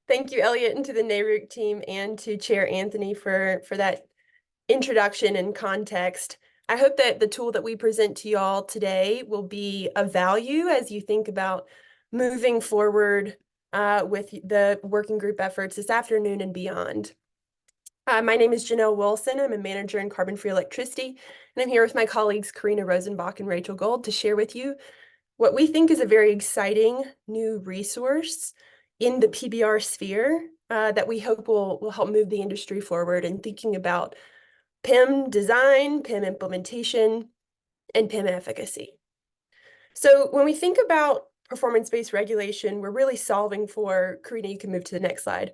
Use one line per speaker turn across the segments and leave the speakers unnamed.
Thank you, Elliot, and to the NARUC team and to Chair Anthony for that introduction and context. I hope that the tool that we present to y'all today will be of value as you think about moving forward with the working group efforts this afternoon and beyond. My name is Janelle Wilson. I'm a manager in carbon-free electricity, and I'm here with my colleagues Karina Rosenbach and Rachel Gold to share with you what we think is a very exciting new resource in the PBR sphere that we hope will help move the industry forward in thinking about PIM design, PIM implementation, and PIM efficacy. So when we think about performance-based regulation, we're really solving for, Karina, you can move to the next slide.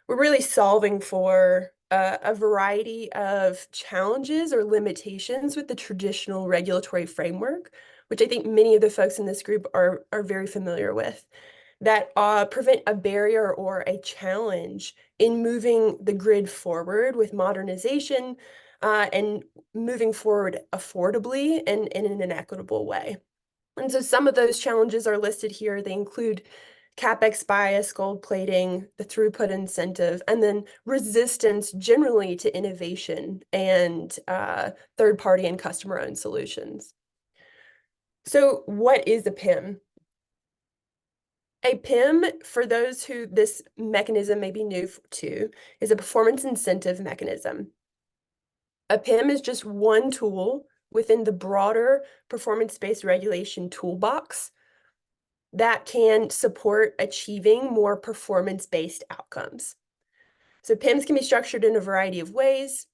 We're really solving for a variety of challenges or limitations with the traditional regulatory framework, which I think many of the folks in this group are very familiar with, that prevent a barrier or a challenge in moving the grid forward with modernization and moving forward affordably and in an equitable way. And so some of those challenges are listed here. They include CapEx bias, gold plating, the throughput incentive, and then resistance generally to innovation and third-party and customer-owned solutions. So what is a PIM? A PIM, for those who this mechanism may be new to, is a performance incentive mechanism. A PIM is just one tool within the broader performance-based regulation toolbox that can support achieving more performance-based outcomes. So PIMs can be structured in a variety of ways.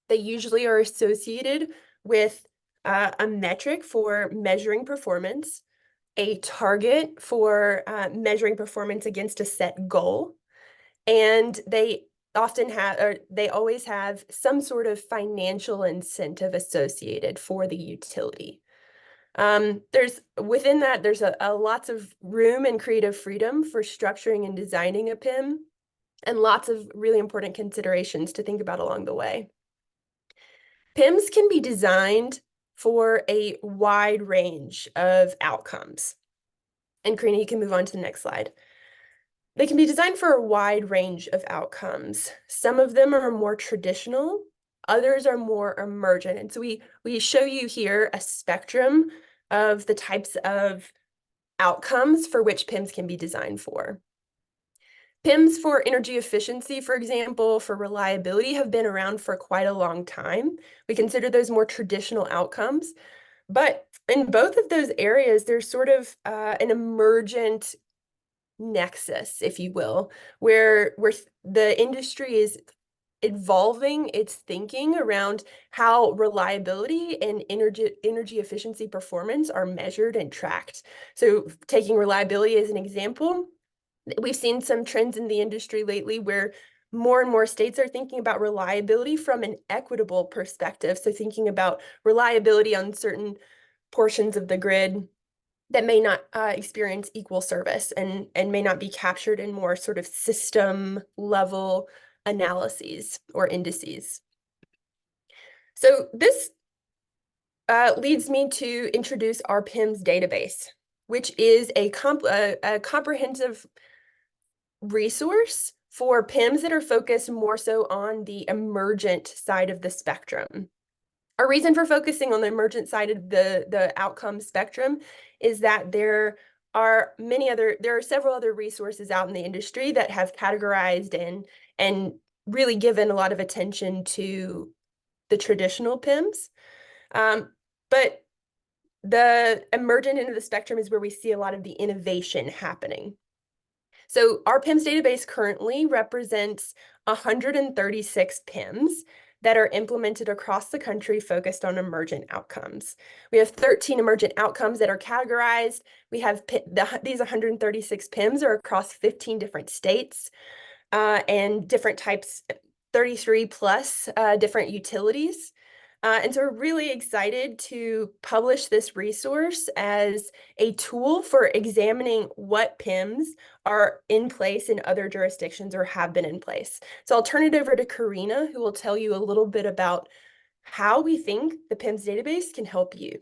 They usually are associated with a metric for measuring performance, a target for measuring performance against a set goal, and they often have, or they always have some sort of financial incentive associated for the utility. Within that, there's a lots of room and creative freedom for structuring and designing a PIM, and lots of really important considerations to think about along the way. PIMs can be designed for a wide range of outcomes. And Karina, you can move on to the next slide. They can be designed for a wide range of outcomes. Some of them are more traditional, others are more emergent. And so we show you here a spectrum of the types of outcomes for which PIMs can be designed for. PIMs for energy efficiency, for example, for reliability have been around for quite a long time. We consider those more traditional outcomes. But in both of those areas, there's sort of an emergent nexus, if you will, where the industry is evolving its thinking around how reliability and energy efficiency performance are measured and tracked. So taking reliability as an example, we've seen some trends in the industry lately where more and more states are thinking about reliability from an equitable perspective. So thinking about reliability on certain portions of the grid that may not experience equal service and may not be captured in more sort of system level analyses or indices. So this leads me to introduce our PIMs database, which is a comprehensive resource for PIMs that are focused more so on the emergent side of the spectrum. Our reason for focusing on the emergent side of the outcome spectrum is that there are several other resources out in the industry that have categorized and really given a lot of attention to the traditional PIMs. But the emergent end of the spectrum is where we see a lot of the innovation happening. So our PIMs database currently represents 136 PIMs that are implemented across the country focused on emergent outcomes. We have 13 emergent outcomes that are categorized. We have these 136 PIMs are across 15 different states and different types, 33 plus different utilities. And so we're really excited to publish this resource as a tool for examining what PIMs are in place in other jurisdictions or have been in place. So I'll turn it over to Karina, who will tell you a little bit about how we think the PIMs database can help you.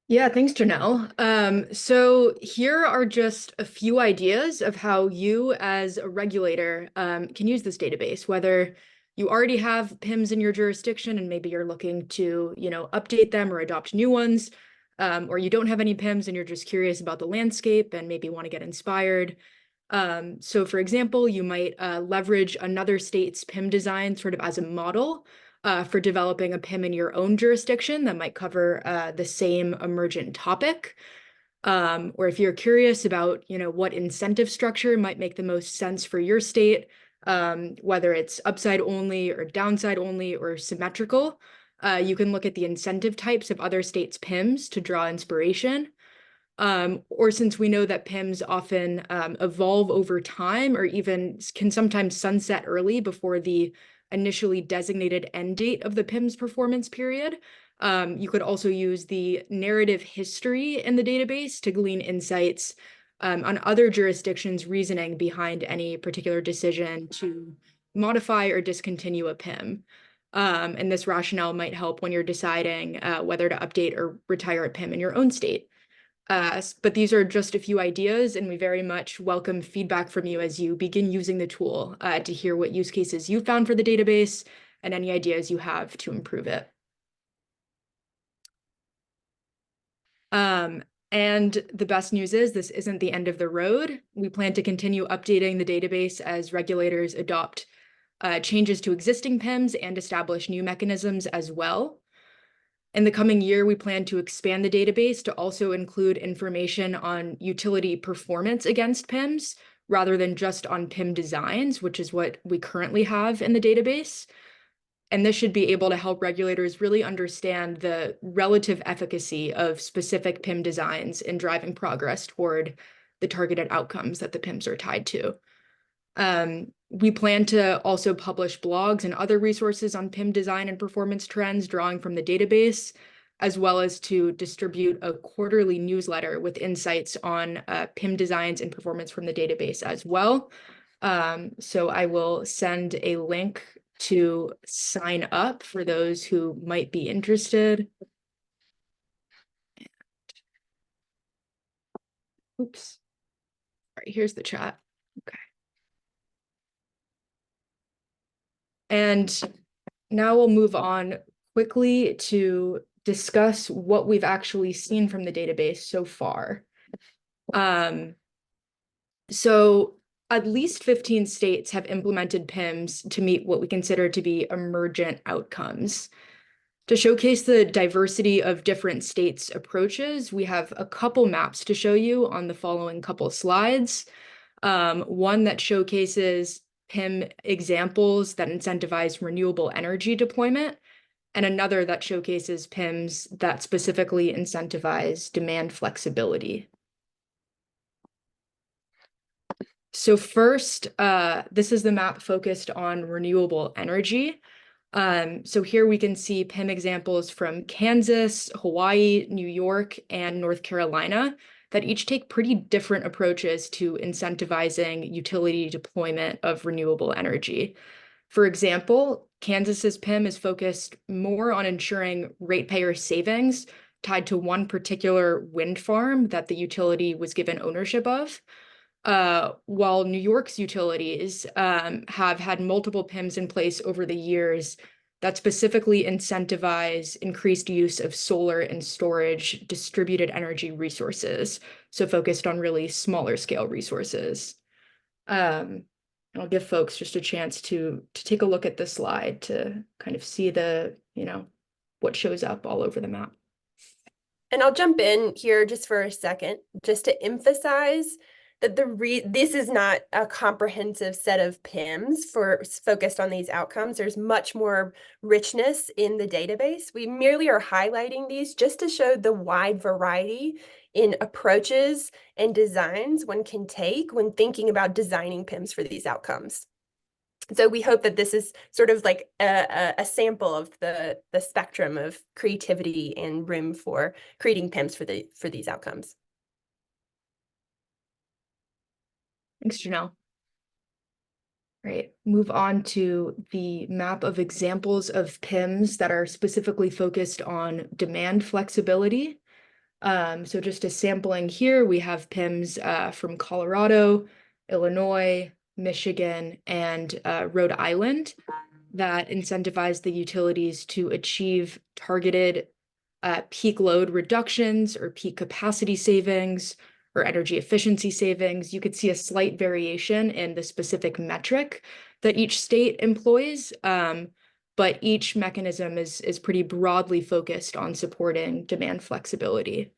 Yeah, thanks, Janelle. So here are just a few ideas of how you as a regulator can use this database, whether you already have PIMs in your jurisdiction and maybe you're looking to, update them or adopt new ones, or you don't have any PIMs and you're just curious about the landscape and maybe want to get inspired. So for example, you might leverage another state's PIM design sort of as a model for developing a PIM in your own jurisdiction that might cover the same emergent topic. Or if you're curious about, what incentive structure might make the most sense for your state, whether it's upside only or downside only or symmetrical, you can look at the incentive types of other states' PIMs to draw inspiration. Or since we know that PIMs often evolve over time or even can sometimes sunset early before the initially designated end date of the PIMs performance period, you could also use the narrative history in the database to glean insights on other jurisdictions' reasoning behind any particular decision to modify or discontinue a PIM. And this rationale might help when you're deciding whether to update or retire a PIM in your own state. But these are just a few ideas, and we very much welcome feedback from you as you begin using the tool to hear what use cases you found for the database and any ideas you have to improve it. And the best news is this isn't the end of the road. We plan to continue updating the database as regulators adopt changes to existing PIMs and establish new mechanisms as well. In the coming year, we plan to expand the database to also include information on utility performance against PIMs, rather than just on PIM designs, which is what we currently have in the database. And this should be able to help regulators really understand the relative efficacy of specific PIM designs in driving progress toward the targeted outcomes that the PIMs are tied to. We plan to also publish blogs and other resources on PIM design and performance trends drawing from the database, as well as to distribute a quarterly newsletter with insights on PIM designs and performance from the database as well. So I will send a link to sign up for those who might be interested. Oops. All right, here's the chat. Okay. And now we'll move on quickly to discuss what we've actually seen from the database so far. So at least 15 states have implemented PIMs to meet what we consider to be emergent outcomes. To showcase the diversity of different states' approaches, we have a couple maps to show you on the following couple slides. One that showcases PIM examples that incentivize renewable energy deployment, and another that showcases PIMs that specifically incentivize demand flexibility. So first, this is the map focused on renewable energy. So here we can see PIM examples from Kansas, Hawaii, New York, and North Carolina that each take pretty different approaches to incentivizing utility deployment of renewable energy. For example, Kansas's PIM is focused more on ensuring ratepayer savings tied to one particular wind farm that the utility was given ownership of. While New York's utilities have had multiple PIMs in place over the years that specifically incentivize increased use of solar and storage distributed energy resources, so focused on really smaller scale resources. I'll give folks just a chance to take a look at the slide to kind of see the, what shows up all over the map.
And I'll jump in here just for a second, just to emphasize that this is not a comprehensive set of PIMs focused on these outcomes. There's much more richness in the database. We merely are highlighting these just to show the wide variety in approaches and designs one can take when thinking about designing PIMs for these outcomes. So we hope that this is sort of like a sample of the spectrum of creativity and room for creating PIMs for these outcomes.
Thanks, Janelle. Right, move on to the map of examples of PIMs that are specifically focused on demand flexibility. So just a sampling here, we have PIMs from Colorado, Illinois, Michigan, and Rhode Island that incentivize the utilities to achieve targeted peak load reductions or peak capacity savings or energy efficiency savings. You could see a slight variation in the specific metric that each state employs, but each mechanism is pretty broadly focused on supporting demand flexibility.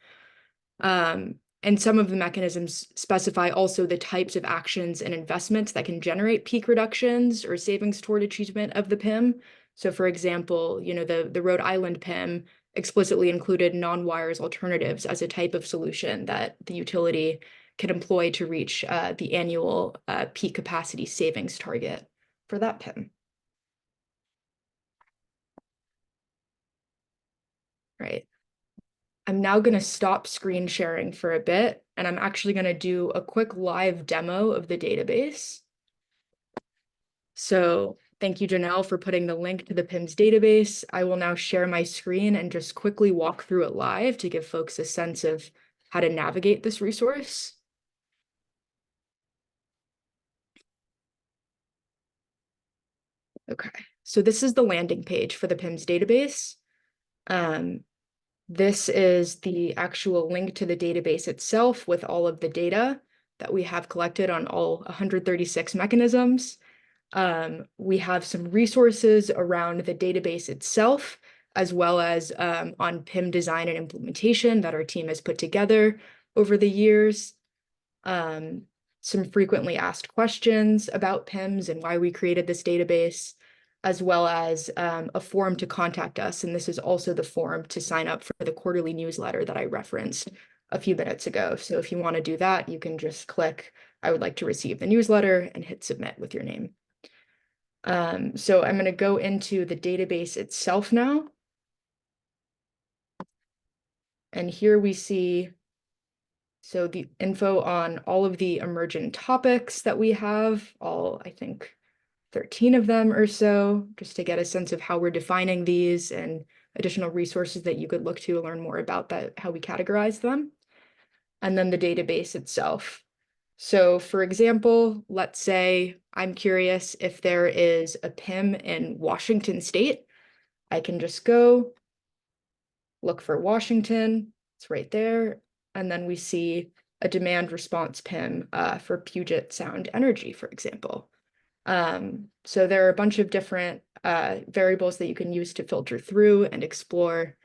And some of the mechanisms specify also the types of actions and investments that can generate peak reductions or savings toward achievement of the PIM. So for example, the Rhode Island PIM explicitly included non-wires alternatives as a type of solution that the utility can employ to reach the annual peak capacity savings target for that PIM. Right. I'm now going to stop screen sharing for a bit, and I'm actually going to do a quick live demo of the database. So thank you, Janelle, for putting the link to the PIMS database. I will now share my screen and just quickly walk through it live to give folks a sense of how to navigate this resource. Okay, so this is the landing page for the PIMS database. This is the actual link to the database itself with all of the data that we have collected on all 136 mechanisms. We have some resources around the database itself, as well as on PIM design and implementation that our team has put together over the years. Some frequently asked questions about PIMs and why we created this database, as well as a form to contact us. And this is also the form to sign up for the quarterly newsletter that I referenced a few minutes ago. So if you want to do that, you can just click, I would like to receive the newsletter, and hit submit with your name. So I'm going to go into the database itself now. And here we see, so the info on all of the emergent topics that we have, all, I think, 13 of them or so, just to get a sense of how we're defining these and additional resources that you could look to learn more about that, how we categorize them. And then the database itself. So for example, let's say I'm curious if there is a PIM in Washington State. I can just go look for Washington. It's right there. And then we see a demand response PIM for Puget Sound Energy, for example. So there are a bunch of different variables that you can use to filter through and explore.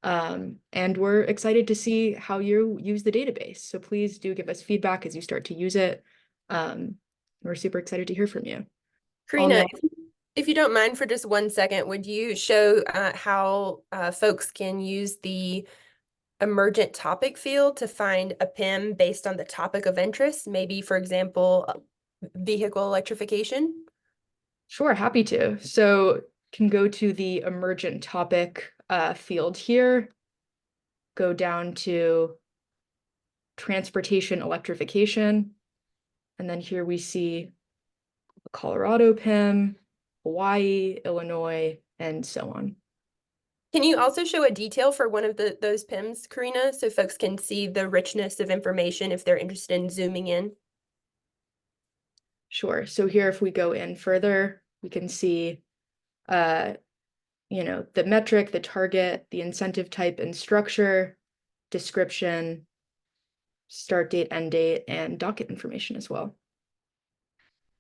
And we're excited to see how you use the database. So please do give us feedback as you start to use it. We're super excited to hear from you.
Karina, if you don't mind for just 1 second, would you show how folks can use the emergent topic field to find a PIM based on the topic of interest? Maybe, for example, vehicle electrification?
Sure, happy to. So can go to the emergent topic field here, go down to transportation electrification, and then here we see Colorado PIM, Hawaii, Illinois, and so on.
Can you also show a detail for one of those PIMs, Karina, so folks can see the richness of information if they're interested in zooming in?
Sure. So here, if we go in further, we can see, the metric, the target, the incentive type and structure, description, start date, end date, and docket information as well.